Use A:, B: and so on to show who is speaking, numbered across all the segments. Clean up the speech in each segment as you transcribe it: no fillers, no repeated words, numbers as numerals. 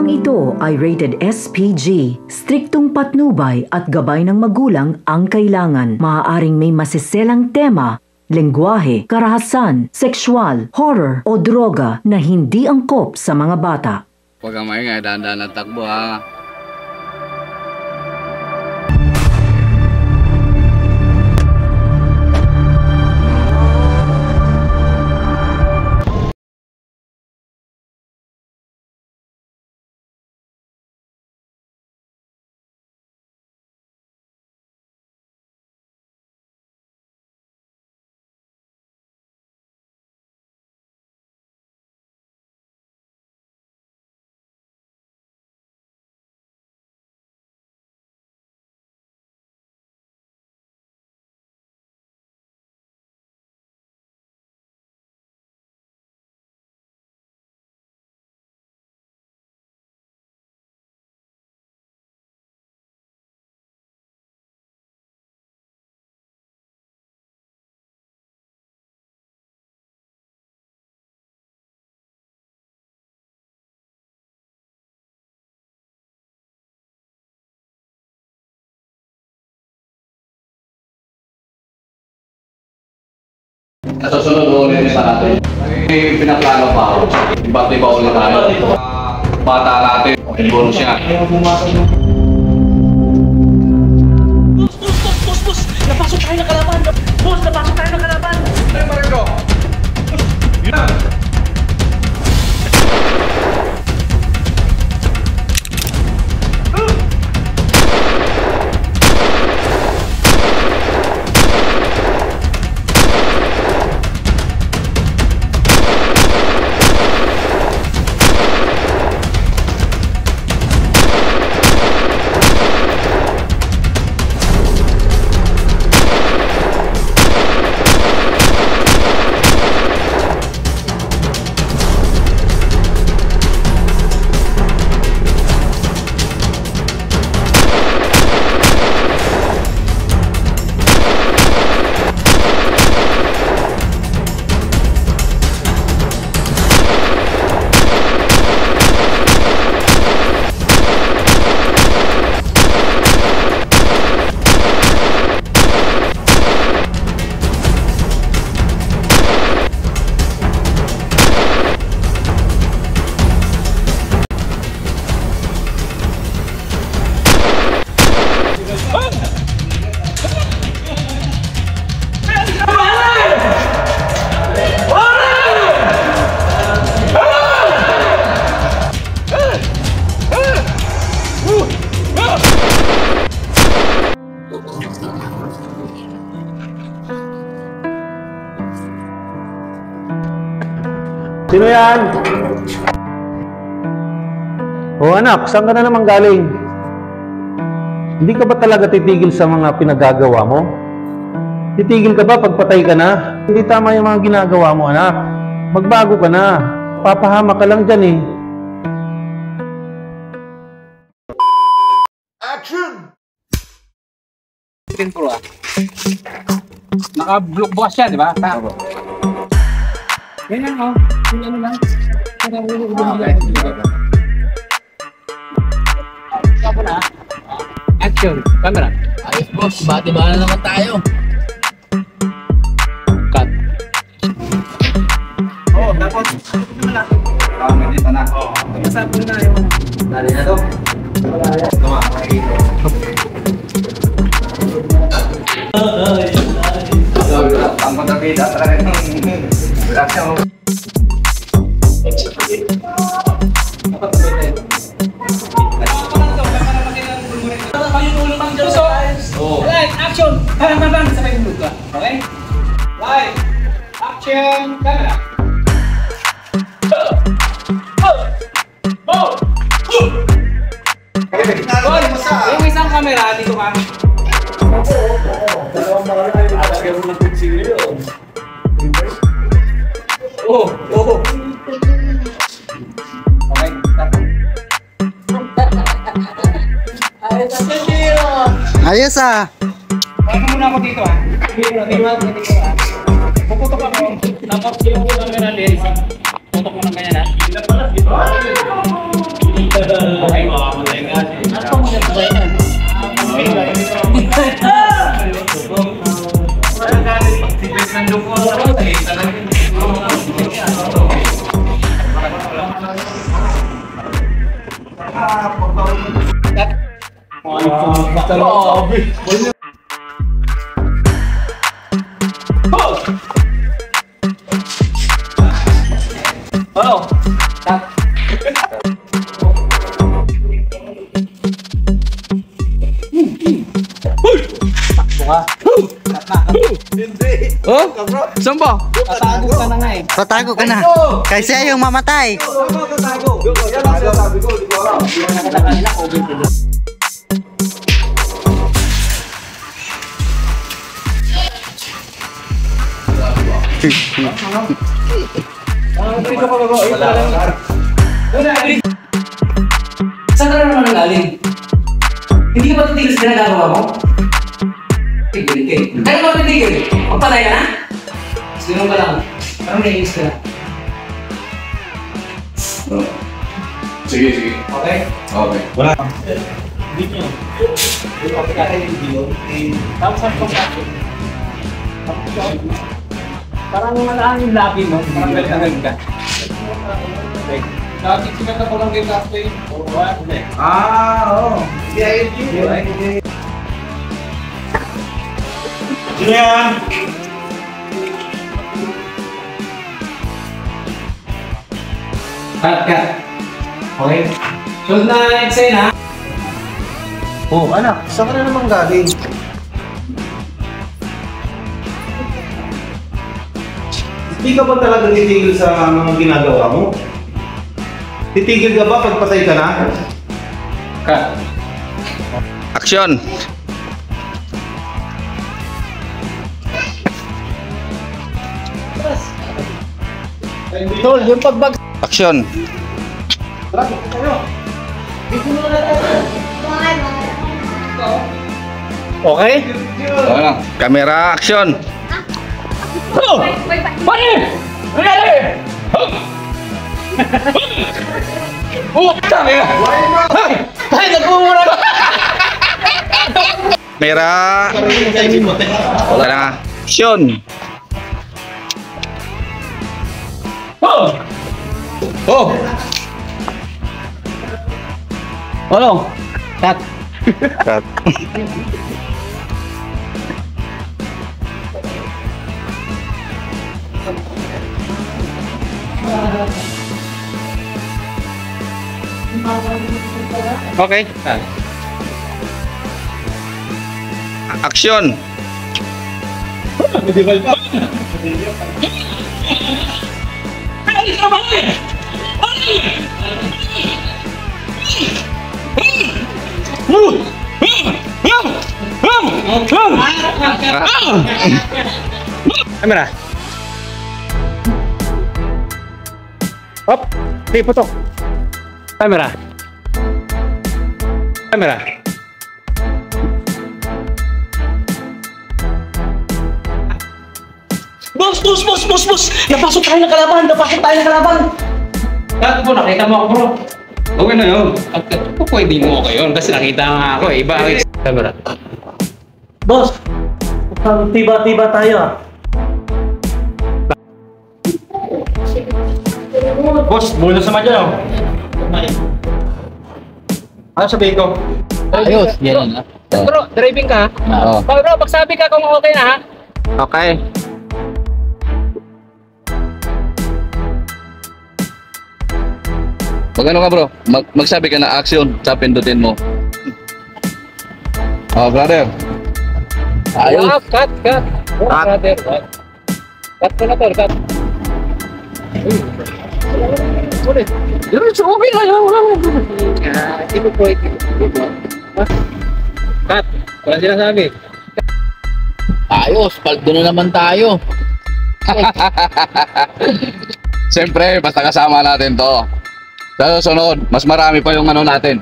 A: Programang ito ay rated SPG. Striktong patnubay at gabay ng magulang ang kailangan. Maaaring may masiselang tema, lengguwahe, karahasan, sexual, horror o droga na hindi angkop sa mga bata.
B: Huwag kang maingay, dahan-dahan ang takbo ha. Susunod ulit sa natin. May pinaplano pa ako. Iba't iba ulit tayo. Bata natin. Siguro siya.
C: Boss! Napasok tayo ng kalaban! Boss, napasok tayo ng kalaban!
B: Ay, Marco! Yun na!
D: Sino yan? O anak, saan ka na naman galing? Hindi ka ba talaga titigil sa mga pinagagawa mo? Titigil ka ba pag patay ka na? Hindi tama yung mga ginagawa mo, anak. Magbago ka na. Papahama ka lang dyan eh.
B: Action! Pro ah. Naka-block box siya, di ba? Tama. Yan lang oh. Yung ano lang. Tapos na. Action. Camera.
C: Ayos boss, bati-bala naman tayo.
B: Cut.
E: Oo, tapos
B: Medita na.
E: masabog na yung
B: Dali na to. Tama. Ang pagkakita talaga ng reaction.
E: Light, action! Bang! Sabay yung luka. Okay? Light, action, camera. Yung isang camera, dito ka. Oo. Okay,
F: Ayos ah.
E: Pagka muna ako dito ah. Puputok ako. Tapos yung camera lens. Putok mo ng ganyan ah. Okay, makamatay nga. Ano pa muna ba yan?
B: Saan ba?
E: Tatago ka na nga eh.
F: Tatago ka na. Kasi ayaw mamatay.
C: Saan ka na naman nanggaling? Hindi ka ba titigil sa ginagawa mo? Tigil ka. Kaya ka ba titigil? Magpatay ka na? Sino ka lang? Parang naiinis ka na.
B: Sige, sige.
C: Okay?
B: Okay.
E: Parang malaan yung labi mo. Parang galit ka.
B: Dati sinata ko lang kay Captain.
E: Oo.
C: Cut. Okay? Sunod na eksena.
D: Oh, anak, saan ka na naman galing? Hindi ka ba talaga titigil sa mga ginagawa mo? Titigil ka ba pag patay ka na?
C: Cut.
B: Action!
E: Tol, yung pagbag...
B: Action!
E: Okay?
B: Okay lang. Camera, action!
E: Pare! Nangyari! Oh, sabi ka! Ay, nagmumura ka!
B: Camera! Wala na. Action!
E: Oh!
B: Oh!
E: Ano? Cut.
B: Cut.
E: Okay.
B: Action!
E: Camera. Hop. Di putok. Camera. Camera. Boss! Napasok tayo ng kalaban!
C: Cut po, nakita mo ako bro.
B: Okay na yun.
C: Pwede mo okay yun kasi nakita nga ako eh. Iba ang camera.
E: Boss! Tiba-tiba tayo ah. Boss, bonus naman dyan oh. Ano sabihin ko?
B: Ayos, yan na.
C: Bro, driving ka ha?
B: Oo.
C: Bro, magsabi ka kung okay na ha?
B: Okay. Magano ka bro? Magsabi ka na action, sa pindutin mo. Oh, brother. Ayos.
C: Cut.
B: Cut.
C: Brother, cut. Cut ko na to, cut. Okay na yan, wala mo. Hindi mo pwede. Cut. Wala sinasabi.
B: Ayos, paldo na naman tayo. Siyempre, basta kasama natin to. Sa susunod, mas marami pa yung ano natin.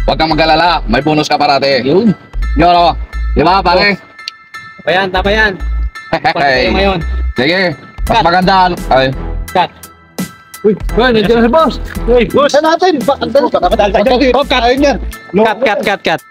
B: Huwag kang mag-alala, may bonus ka parate. Yun. Yun o. Di ba, pare?
C: Tama yan. Paano tayo ngayon?
B: Sige, mas maganda. Ay.
C: Cut.
B: Uy, nandiyan na si boss.
E: Uy, boss! Saan natin? Cut!